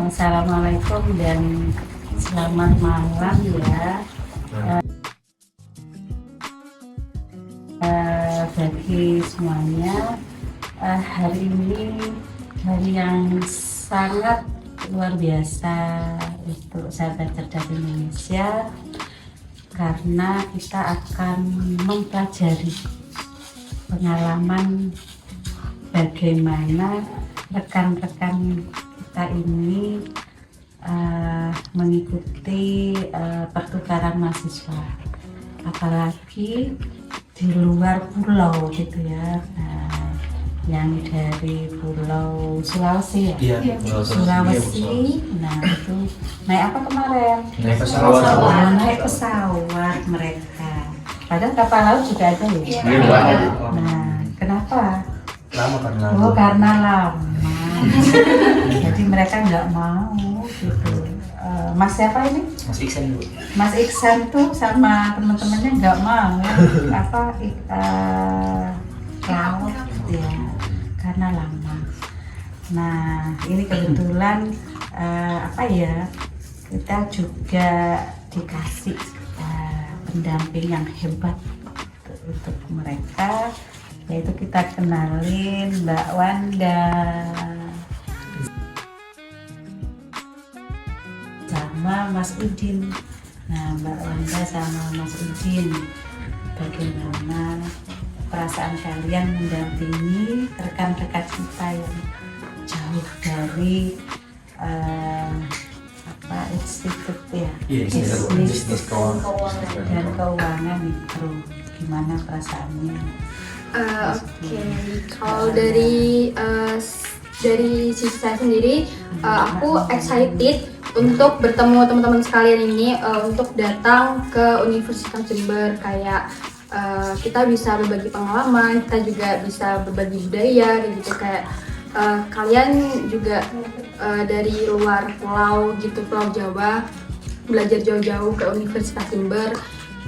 Assalamualaikum dan selamat malam ya. Bagi semuanya, hari ini hari yang sangat luar biasa untuk sahabat cerdas Indonesia, karena kita akan mempelajari pengalaman bagaimana rekan-rekan kita ini mengikuti pertukaran mahasiswa, apalagi di luar pulau gitu ya. Yang dari pulau Sulawesi ya, Sulawesi. Nah itu naik apa kemarin? Naik pesawat. Naik pesawat mereka. Padahal kapal laut juga ada ya. Nah kenapa? Lama karena karena lama. Jadi mereka nggak mau gitu. Mas siapa ini? Mas Iksan Bu. Mas Iksan tuh sama teman-temannya nggak mau laut gitu ya, karena lama. Nah ini kebetulan kita juga dikasih pendamping yang hebat untuk mereka, yaitu kita kenalin Mbak Wanda sama Mas Udin. Nah Mbak Wanda sama Mas Udin, bagaimana perasaan kalian mendampingi rekan-rekan kita yang jauh dari institut ya, bisnis dan keuangan itu, gimana perasaannya? Oke. Kalau dari sisi saya sendiri, aku excited untuk bertemu teman-teman sekalian ini, untuk datang ke Universitas Jember. Kayak kita bisa berbagi pengalaman, kita juga bisa berbagi budaya gitu. Kayak kalian juga dari luar pulau gitu, Pulau Jawa, belajar jauh-jauh ke Universitas Jember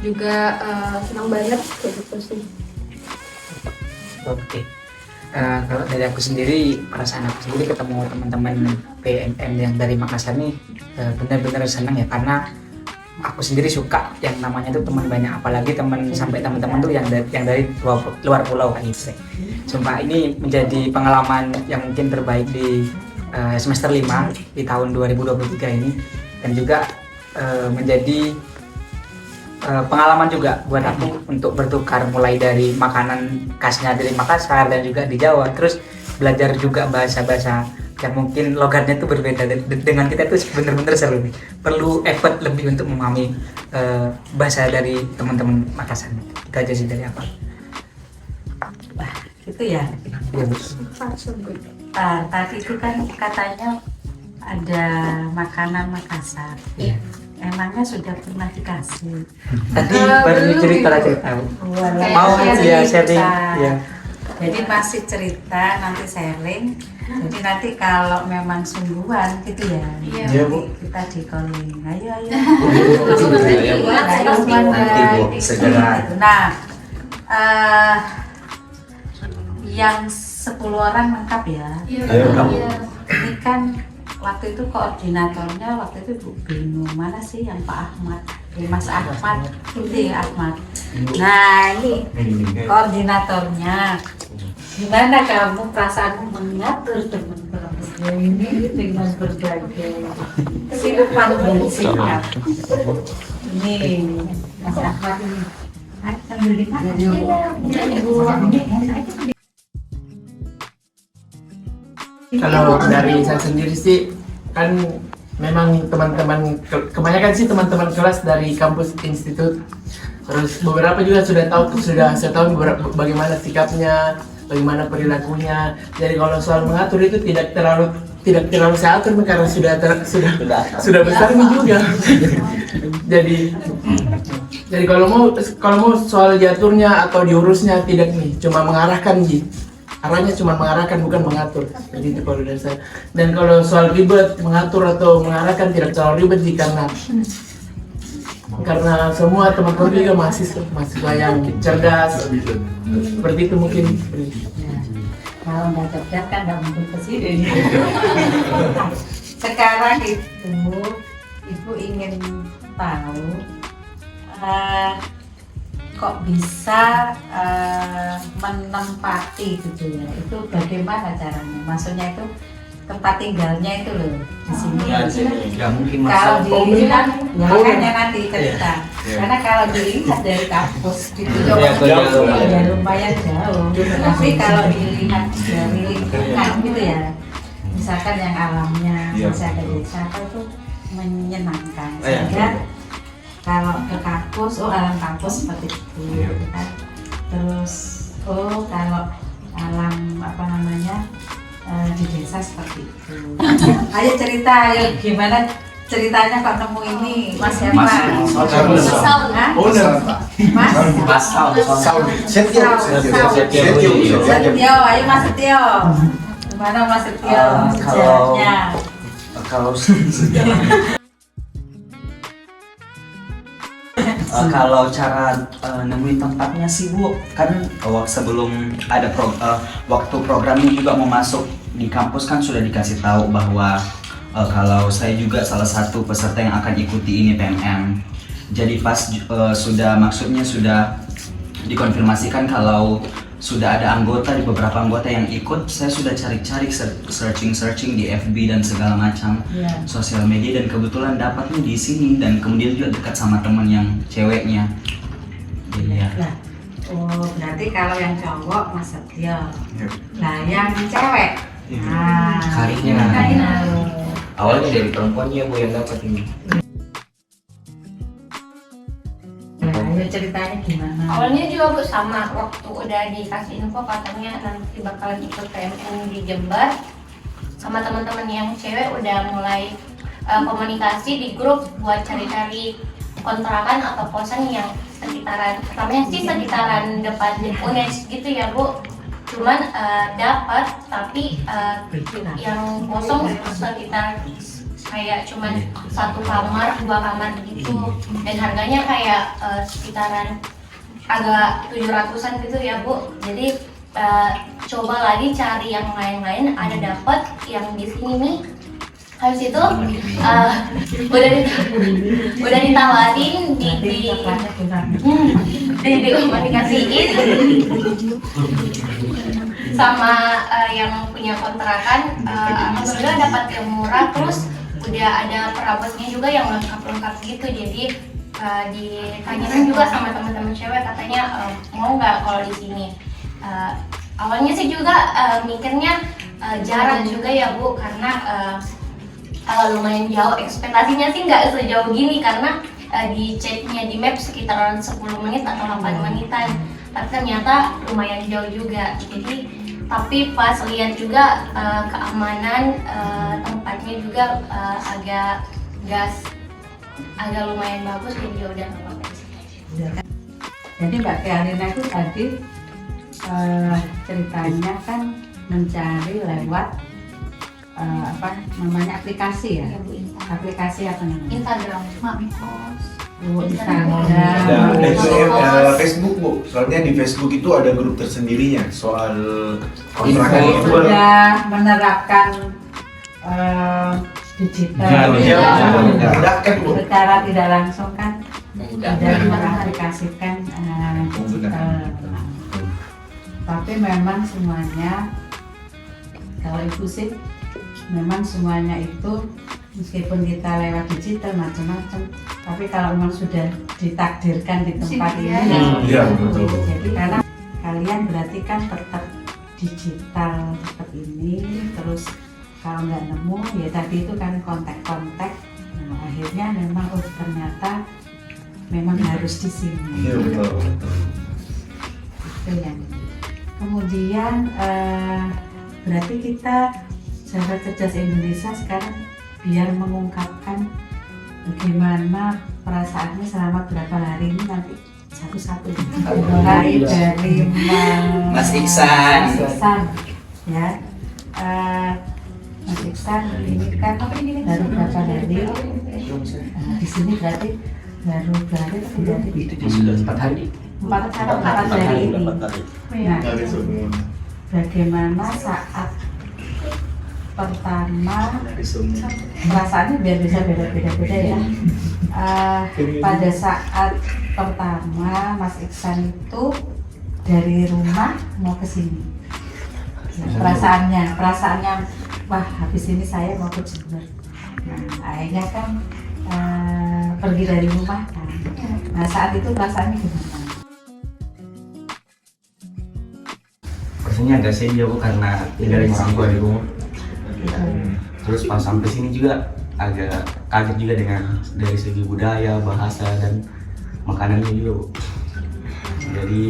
juga, senang banget kayak gitu sih. Oke. Kalau dari aku sendiri, perasaan aku sendiri ketemu teman-teman PNM yang dari Makassar nih benar-benar senang ya, karena aku sendiri suka yang namanya tuh teman banyak, apalagi sampai teman-teman tuh yang dari luar pulau kan gitu. Sumpah ini menjadi pengalaman yang mungkin terbaik di semester 5 di tahun 2023 ini, dan juga menjadi pengalaman juga buat aku untuk bertukar mulai dari makanan khasnya dari Makassar dan juga di Jawa, terus belajar juga bahasa-bahasa yang mungkin logatnya itu berbeda dengan kita. Itu bener-bener seru nih. Perlu effort lebih untuk memahami bahasa dari teman-teman Makassar. Itu aja sih dari apa. Wah gitu ya. Iya betul. Tadi itu kan katanya ada makanan Makassar. Iya. Emangnya sudah pernah dikasih? Tadi baru cerita. Mau ya sharing ya. Jadi masih cerita, nanti sharing. Jadi nanti kalau memang sungguhan gitu ya, Iya, Bu. kita di calling. Ayo. Nanti Bu segera. Nah, yang 10 orang lengkap ya. Ayo kamu. Ini kan waktu itu koordinatornya waktu itu Bu Beno, mana sih yang Pak Ahmad? Mas Ahmad, ini Ahmad. Nah ini koordinatornya. Gimana kamu perasaanmu mengatur teman-teman ini dengan berbagai kehidupan dan sikap? Ini Mas Ahmad ini. Sambil dimakan. Kalau dari saya sendiri sih, kan memang teman-teman kebanyakan sih teman-teman kelas dari kampus institut. Terus beberapa juga sudah saya tahu bagaimana sikapnya, bagaimana perilakunya. Jadi kalau soal mengatur itu tidak terlalu saya atur karena sudah besar nih juga. Jadi kalau mau soal diaturnya atau diurusnya tidak nih, cuma mengarahkan Ji. Arahnya cuma mengarahkan bukan mengatur. Seperti itu kalau dari saya. Dan kalau soal ribet mengatur atau mengarahkan tidak terlalu ribet Ji, karena semua teman-teman juga mahasiswa yang cerdas. Seperti itu mungkin. Kalau nggak cerdas kan nggak mungkin ke sini. Sekarang itu Ibu ingin tahu kok bisa menempati gitu ya, itu bagaimana caranya? Maksudnya itu tempat tinggalnya itu loh di sini. Nggak mungkin Kalau masalah. dilihat, ya makanya nanti cerita. Karena kalau dilihat dari kampus gitu, ya lumayan jauh. Tapi kalau dilihat dari lingkungan gitu ya, misalkan yang alamnya, masih ada wisata itu menyenangkan. Sehingga kalau ke kampus, alam kampus seperti itu, gitu kan. Terus, kalau alam di desa seperti itu. Ayo cerita, ayo gimana ceritanya kok nemu ini, Mas siapa? Mas Setio, ayo Mas Setio. Gimana Mas Setio sejarahnya? Kalau kalau cara nemuin tempatnya sih Bu, kan sebelum ada waktu programnya juga mau masuk di kampus kan sudah dikasih tahu bahwa kalau saya juga salah satu peserta yang akan ikuti ini PMM. Jadi pas maksudnya sudah dikonfirmasikan kalau sudah ada beberapa anggota yang ikut, saya sudah cari-cari searching di FB dan segala macam sosial media, dan kebetulan dapatnya di sini, dan kemudian juga dekat sama teman yang ceweknya. Jadi ya. Berarti kalau yang cowok Mas Setio. Nah, yang cewek. Karina. Awalnya dari perempuannya Bu yang dapat ini. Ayo ceritanya gimana? Awalnya juga Bu sama, waktu udah dikasih info katanya nanti bakalan ikut PMN di Jember, sama teman-teman yang cewek udah mulai komunikasi di grup buat cari-cari kontrakan atau kosan yang pertamanya sih sekitaran depan UNES gitu ya Bu. Cuman dapat, tapi yang kosong sekitar kayak cuman 1 kamar, 2 kamar gitu, dan harganya kayak sekitaran agak 700-an gitu ya Bu. Jadi coba lagi cari yang lain-lain, ada dapat yang di sini nih. Habis itu udah ditawarin dikomunikasiin sama yang punya kontrakan. Alhamdulillah dapat yang murah, terus udah ada perabotnya juga yang lengkap gitu. Jadi ditanyain juga sama teman-teman cewek, katanya mau nggak kalau di sini. Awalnya sih juga mikirnya jarang juga ya Bu, karena kalau lumayan jauh, ekspektasinya sih nggak sejauh gini, karena diceknya di map sekitaran 10 menit atau 8 menitan, tapi ternyata lumayan jauh juga. Jadi tapi pas lihat juga keamanan tempatnya juga agak lumayan bagus, jadi udah nggak apa-apa. Jadi Mbak Karina itu tadi ceritanya kan mencari lewat aplikasi ya? Aplikasi apa namanya? Instagram, Mamikos. Instagram. Dan itu Facebook Bu, soalnya di Facebook itu ada grup tersendirinya soal kontrakan itu. Sudah menerapkan digital, mudahkan Bu. secara tidak langsung kan sudah mengaplikasikan digital. Tapi memang semuanya, kalau Ibu sih, memang semuanya itu meskipun kita lewat digital macam-macam, tapi kalau memang sudah ditakdirkan di tempat ini, betul. Jadi karena kalian berarti kan tetap digital seperti ini, terus kalau nggak nemu ya tadi itu kan kontak-kontak, nah, akhirnya memang ternyata memang harus di sini. Iya betul. Itu yang. Kemudian berarti kita sahabat cerdas Indonesia sekarang biar mengungkapkan bagaimana perasaannya selama berapa hari ini nanti satu-satu mulai dari Mas Iksan. Mas Iksan ya. Mas Iksan ini kan baru berapa hari? Di sini berarti baru berarti Itu sudah 4 hari. 4 hari ini. Nah, Dari semua. bagaimana saat pertama perasaannya biar bisa beda-beda ya. Pada saat pertama Mas Iksan itu dari rumah mau ke sini. Perasaannya wah habis ini saya mau ke Jember. Nah, akhirnya kan pergi dari rumah kan. Nah, saat itu perasaannya gimana? Rasanya agak sedih aku karena tinggalin orang tua di rumah. Terus pas sampai sini juga agak kaget juga dengan dari segi budaya, bahasa dan makanannya juga, Bu. Jadi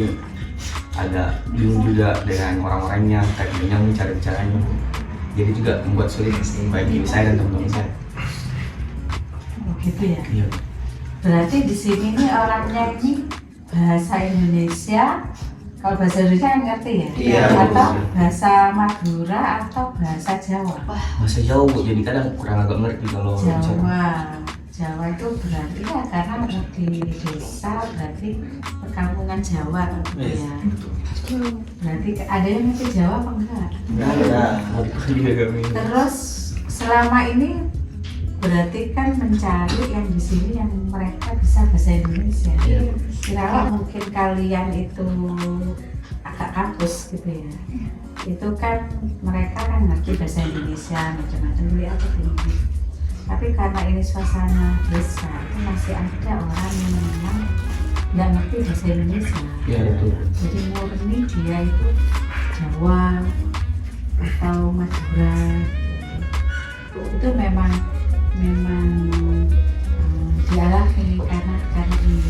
agak bingung juga dengan orang-orangnya, kayak mencari caranya. Jadi juga membuat sulit bagi saya dan teman-teman saya. Oh gitu ya. Iya. Berarti di sini nih orangnya ini bahasa Indonesia, kalau bahasa Indonesia kan ngerti ya? Iya. Atau bahasa Madura atau bahasa Jawa? Bahasa jauh, Bu. Jadi kadang kurang agak ngerti kalau bicara. Jawa itu berarti ya karena di desa berarti perkampungan Jawa gitu ya. Berarti ada yang ngerti Jawa apa enggak? Terus selama ini berarti kan mencari yang di sini yang mereka bisa bahasa Indonesia. Kira mungkin kalian itu agak kampus gitu ya. Itu kan mereka kan ngerti bahasa Indonesia macam-macam lihat tinggi. Tapi karena ini suasana desa itu masih ada orang yang memang nggak ngerti bahasa Indonesia. Iya, betul. Jadi murni dia itu Jawa atau Madura. Itu memang dialami karena ini.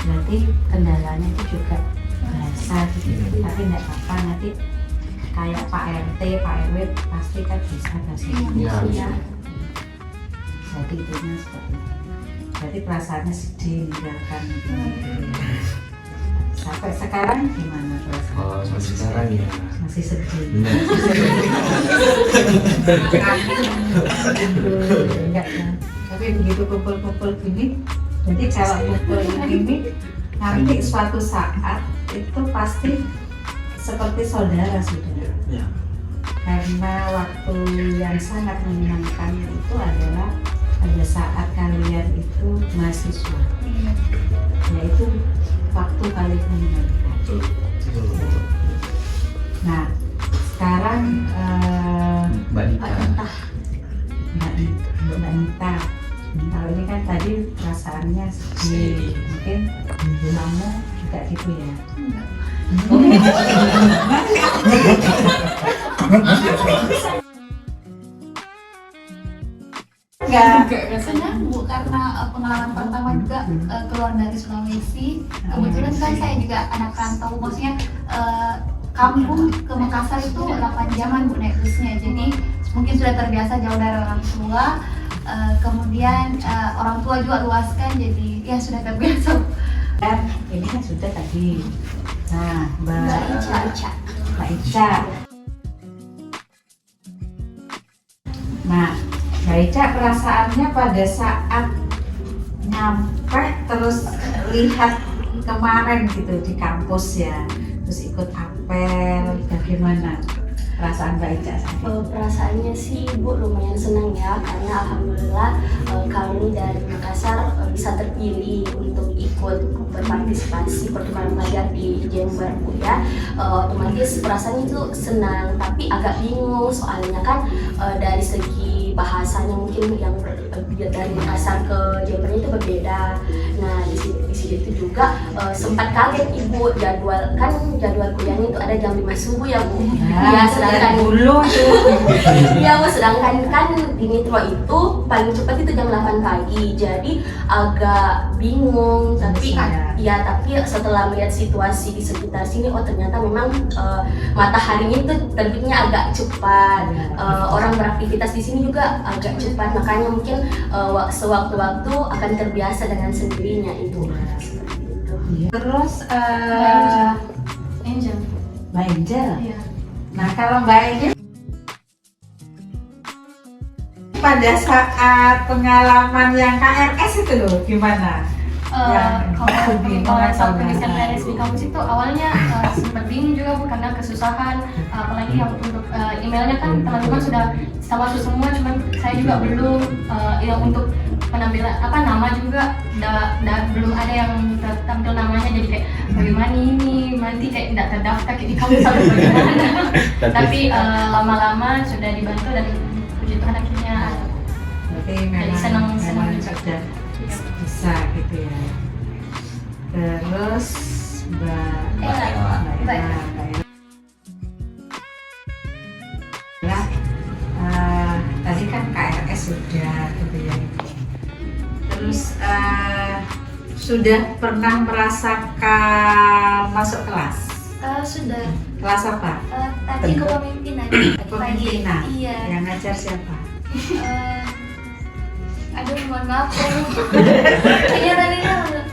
Berarti kendalanya itu juga bahasa gitu. Tapi nggak apa-apa nanti kayak Pak RT, Pak RW pasti kan bisa bahasa Indonesia. Jadi itunya seperti itu. Berarti perasaannya sedih meninggalkan. Sampai sekarang gimana perasaan? Kalau sampai sekarang ya Masih sedih. benar. Enggak ya. Tapi begitu kumpul-kumpul gini, jadi kalau kumpul gini nanti suatu saat itu pasti seperti saudara sudah. Ya. Karena waktu yang sangat menyenangkan itu adalah pada saat kalian itu mahasiswa, yaitu waktu kalian menyenangkan. Nah, sekarang Mbak Dita. Mbak Nita, kalau ini kan tadi perasaannya sedih, mungkin kamu juga gitu ya? Enggak. Rasanya Bu, karena pengalaman pertama juga keluar dari Sulawesi. Kebetulan kan saya juga anak rantau, maksudnya kampung ke Makassar itu 8 jaman Bu naik busnya. Jadi mungkin sudah terbiasa jauh dari orang tua. Kemudian orang tua juga luaskan, jadi ya sudah terbiasa. Dan ini kan sudah tadi. Nah, Mbak Ica. Mbak Ica. Nah, Mbak Ica perasaannya pada saat nyampe terus lihat kemarin gitu di kampus ya, terus ikut apel, bagaimana perasaan Mbak Ica? Perasaannya sih Bu lumayan senang ya, karena alhamdulillah kami dari Makassar bisa terpilih untuk ikut berpartisipasi pertukaran pelajar di Jember Bu ya. Otomatis perasaannya itu senang, tapi agak bingung soalnya kan dari segi bahasanya mungkin yang dari Makassar ke Jember itu berbeda. Nah di situ juga sempat kaget Ibu, jadwal kuliahnya itu ada jam 5 subuh ya Bu. Ya sedangkan dulu tuh. ya Bu, sedangkan kan di Nitro itu paling cepat itu jam 8 pagi. Jadi agak bingung, tapi Iya. tapi setelah melihat situasi di sekitar sini, oh ternyata memang mataharinya itu terbitnya agak cepat, orang beraktivitas di sini juga agak cepat, makanya mungkin sewaktu-waktu akan terbiasa dengan sendirinya itu. Seperti itu. Terus Angel. Mbak Angel. Iya. Nah kalau Mbak Angel pada saat pengalaman yang KRS itu loh gimana? Kalau bingung atau pendidikan gimana? PNS di kampus itu awalnya sempat bingung juga Bu, karena kesusahan, apalagi yang untuk emailnya kan teman-teman sudah sama semua, cuman saya juga belum yang untuk penampilan nama juga belum ada yang tampil namanya, jadi kayak bagaimana ini nanti kayak tidak terdaftar kayak di kampus atau bagaimana. Tapi lama-lama sudah dibantu dan puji Tuhan akhirnya Berarti jadi memang senang sudah bisa gitu ya. Terus Mbak Mbak Ella, tadi kan KRS sudah gitu ya. Terus sudah pernah merasakan masuk kelas? Sudah Kelas apa? tadi kepemimpinan tadi pagi. Pemimpinan. Iya. Yang ngajar siapa? Aduh, mohon maaf ya. Kayaknya tadi kan udah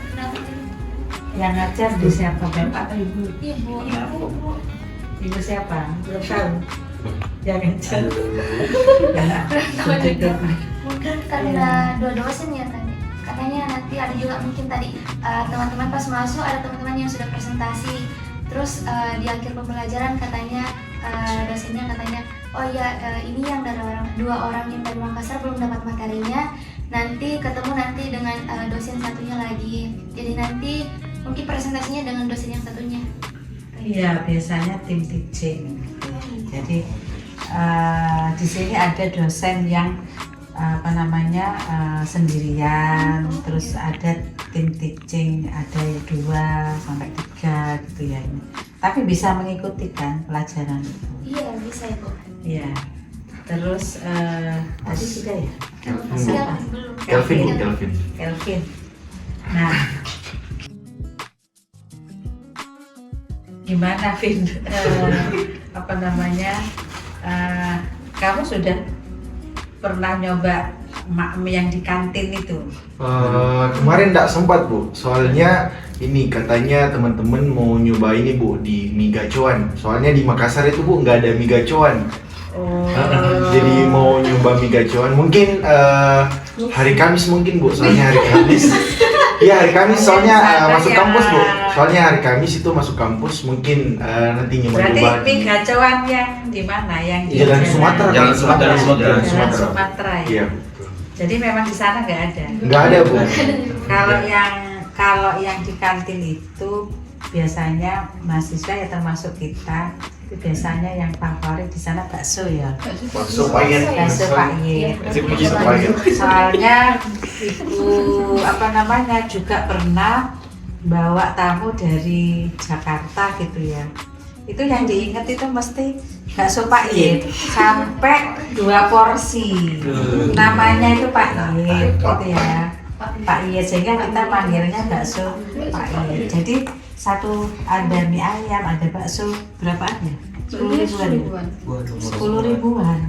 Yang ngajar di siapa? Bapak atau ibu? ibu. Ibu siapa? Belum tahu. Yang ngajar. Mungkin karena dua dosen ya tadi. Katanya nanti ada juga mungkin tadi teman-teman pas masuk ada teman-teman yang sudah presentasi. Terus di akhir pembelajaran katanya dosennya katanya, oh ya ini yang dari dua orang yang dari Makassar belum dapat materinya. Nanti ketemu nanti dengan dosen satunya lagi. Jadi nanti mungkin presentasinya dengan dosen yang satunya. Iya, biasanya tim teaching. Jadi di sini ada dosen yang sendirian, terus ada tim teaching, ada 2 sampai 3 gitu ya. Tapi bisa mengikuti kan pelajaran itu. Iya bisa ya Bu. Iya. Terus tadi sudah ya? Siapa? Belum. Kelvin, Bu, Kelvin. Kelvin. Nah, gimana Vin? Kamu sudah pernah nyoba makmi yang di kantin itu? Kemarin nggak sempat Bu, soalnya ini katanya teman-teman mau nyoba ini Bu di mie gacoan. Soalnya di Makassar itu Bu nggak ada mie gacoan. Oh. Jadi mau nyoba mie gacoan mungkin hari Kamis mungkin Bu, soalnya hari Kamis. Iya hari Kamis soalnya masuk kampus Bu. Soalnya hari Kamis itu masuk kampus mungkin nanti Berarti nyoba-nyoba. mie gacoan yang di mana? Yang di Jalan Sumatera. Jalan Sumatera. Jalan Jalan Sumatera. Sumatera ya. Iya. Jadi memang di sana nggak ada. Nggak ada Bu. Kalau yang di kantin itu biasanya mahasiswa ya termasuk kita itu biasanya yang favorit di sana bakso ya. Bakso payet. Bakso payet. Bakso payet. Soalnya ibu juga pernah bawa tamu dari Jakarta gitu ya. Itu yang diingat itu mesti bakso payet sampai 2 porsi. Namanya itu payet gitu ya. Payet, sehingga kita panggilnya bakso payet. Jadi ada mie ayam, ada bakso berapaan ya? 10.000-an. 10.000-an.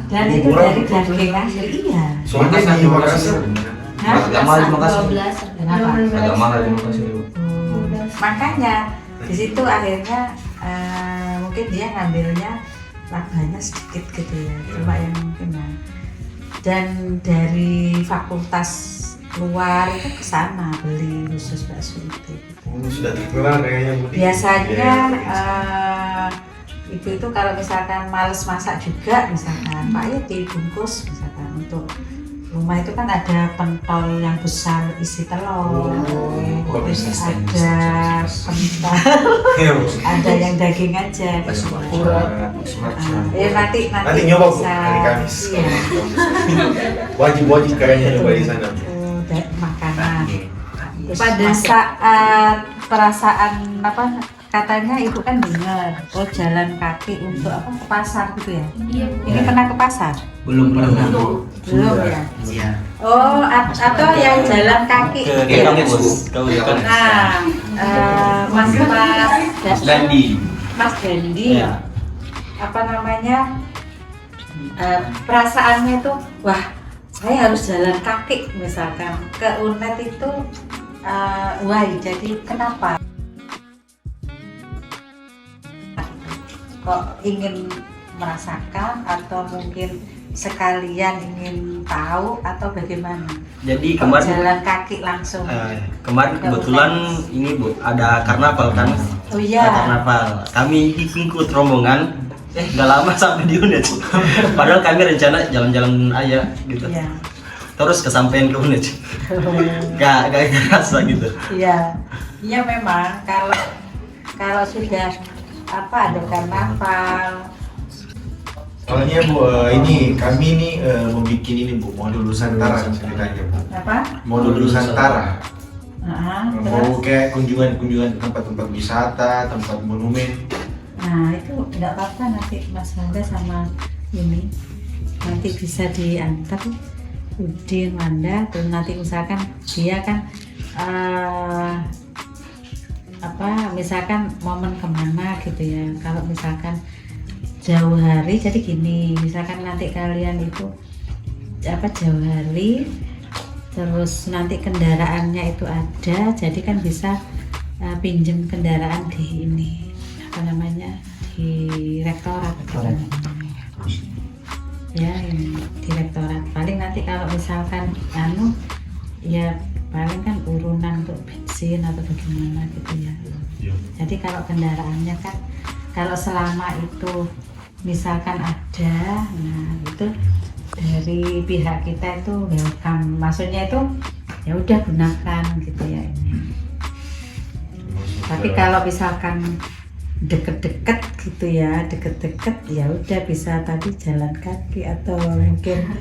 Dan itu dari daging asli. Iya. Soalnya di Makassar. Agak mahal di Makassar. 12. Kenapa? Agak mahal di Makassar. Makanya di situ akhirnya mungkin dia ngambilnya labanya sedikit gitu ya, cuma yang mungkin ya. Dan dari fakultas luar itu ke sana beli khusus bakso itu. Sudah terkenal kayaknya Bu. Biasanya ibu itu kalau misalkan males masak juga, misalkan Pak ya dibungkus misalkan untuk rumah itu kan ada pentol yang besar isi telur, terus ada pentol, ada yang daging aja. Ya nanti nyoba Bu bisa. hari Kamis. Iya. Wajib kayaknya nyoba di sana. Makanan. Pada saat perasaan katanya ibu kan dengar, oh jalan kaki untuk apa ke pasar gitu ya? Iya. Ini pernah ke pasar? Belum pernah. Belum ya? Iya. Oh, atau yang jalan kaki? Ke kampus. Nah, Mas Dandi. Mas Dandi, Iya. apa namanya, perasaannya tuh, wah saya harus jalan kaki misalkan ke UNED itu, wah jadi kenapa? Kok ingin merasakan atau mungkin sekalian ingin tahu atau bagaimana? Jadi Kok kemarin jalan kaki langsung. kemarin kebetulan ini Bu ada karnaval kan? Oh iya. Ada karnaval. Kami ikut rombongan. Nggak lama sampai di UNED. Padahal kami rencana jalan-jalan aja gitu. Iya. Terus kesampaian ke UNED. Gak kerasa gitu. Iya. Iya memang kalau sudah apa ada karnaval. Soalnya Bu, ini kami ini membuat ini Bu, modul Nusantara ceritanya Bu. Apa? Modul Nusantara. Terus? Mau kayak kunjungan tempat-tempat wisata, tempat monumen. Nah itu nggak apa-apa nanti Mas Wanda sama ini nanti bisa diantar Udin Wanda, terus nanti misalkan dia kan apa misalkan momen kemana gitu ya, kalau misalkan jauh hari jadi gini, misalkan nanti kalian itu apa jauh hari terus nanti kendaraannya itu ada, jadi kan bisa pinjem kendaraan di ini apa namanya di rektorat ya ini di rektorat. Paling nanti kalau misalkan ya paling kan urunan untuk bensin atau bagaimana gitu ya. Jadi kalau kendaraannya kan kalau selama itu misalkan ada, nah itu dari pihak kita itu welcome, maksudnya itu ya udah gunakan gitu ya ini. Tapi kalau misalkan deket-deket gitu ya, deket-deket ya udah bisa tadi jalan kaki atau mungkin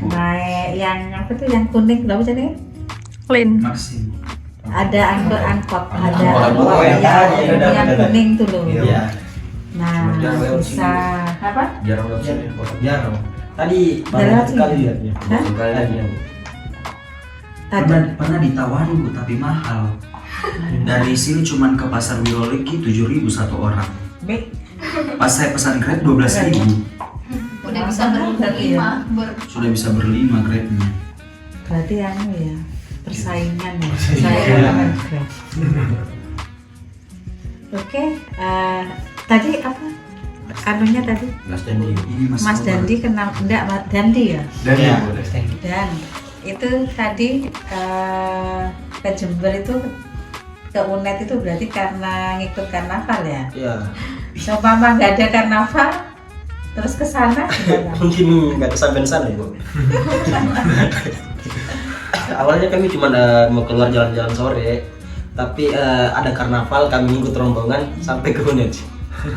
naik yang apa tuh yang kuning berapa jadi? Lin. Maksim. Ada angkot, ada angkot. angkot Oh, ya, yang kuning tuh loh. Iya. Nah bisa apa? Jarang Jarang. Tadi Jalan banyak sekali ya. Hah? Tadi Pernah ditawarin Bu, tapi mahal. Dari sini cuman ke pasar Wiroleki 7.000 satu orang. Baik. Pas saya pesan Grab 12.000. Udah bisa berlima, Sudah bisa berlima Grabnya. Berarti ya persaingan ya, persaingan dengan Grab. Oke, tadi apa? Anunya tadi Mas Dandi. Ini Mas Dandi kenal enggak Mas Dandi ya? Dan Iya. Dan itu tadi ke Jember itu ke UNED itu berarti karena ngikut karnaval ya? Iya. Seumpama nggak ada karnaval terus ke sana gimana? Mungkin nggak kesampean sana ya Bu. Awalnya kami cuma mau keluar jalan-jalan sore, tapi ada karnaval kami ikut rombongan sampai ke UNED,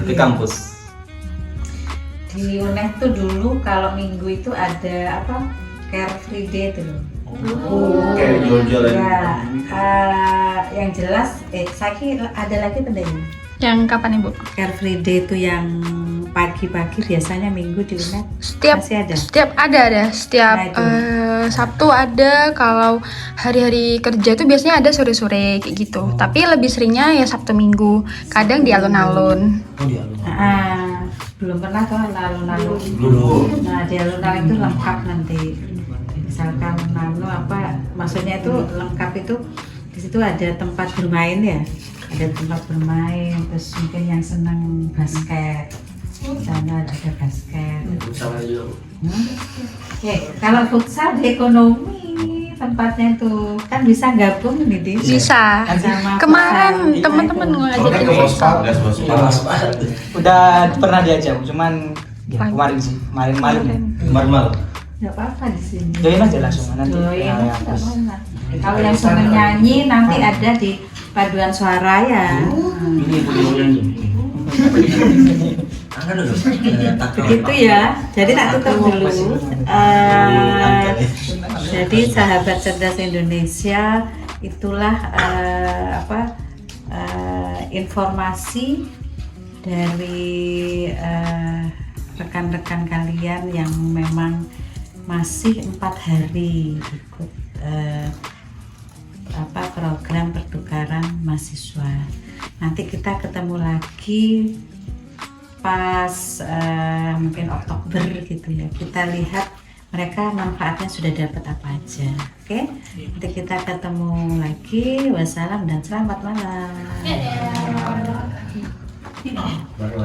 ke kampus. Di UNED tuh dulu kalau minggu itu ada apa? Carefree Day itu loh. Kayak jual-jualan. Ya, yang jelas, saya ada lagi pendeknya. Yang kapan Ibu? Carefree Day itu yang pagi-pagi biasanya minggu di UNED masih ada. Setiap ada. Setiap Nah, itu. Sabtu ada, kalau hari-hari kerja tuh biasanya ada sore-sore kayak gitu. Tapi lebih seringnya ya Sabtu Minggu. Kadang di alun-alun. Oh dia lu. Belum pernah tuh alun-alun. Belum. Nah di alun-alun itu lengkap nanti. Misalkan apa? Maksudnya itu lengkap itu di situ ada tempat bermain ya. Ada tempat bermain, terus mungkin yang senang basket. Di sana ada basket. Futsal aja. Kalau futsal di ekonomi tempatnya itu kan bisa gabung nih di Bisa. sama Kemarin futsal. teman-teman Soalnya ngajakin ke Bospal, gas Bospal. Udah pernah diajak, cuman ya, kemarin sih, kemarin. Normal. Nggak apa-apa di sini. Join aja langsung nanti. Join, Ya, nggak apa-apa. Kalau yang senang nyanyi nanti ada di paduan suara ya. Ini ibu nyanyi. Angkat dulu. Begitu ya. Jadi tak tutup dulu. Jadi sahabat cerdas Indonesia itulah informasi dari rekan-rekan kalian yang memang masih 4 hari ikut program pertukaran mahasiswa. Nanti kita ketemu lagi pas mungkin Oktober gitu ya. Kita lihat mereka manfaatnya sudah dapat apa aja. Oke? Nanti kita ketemu lagi. Wassalam dan selamat malam. Baru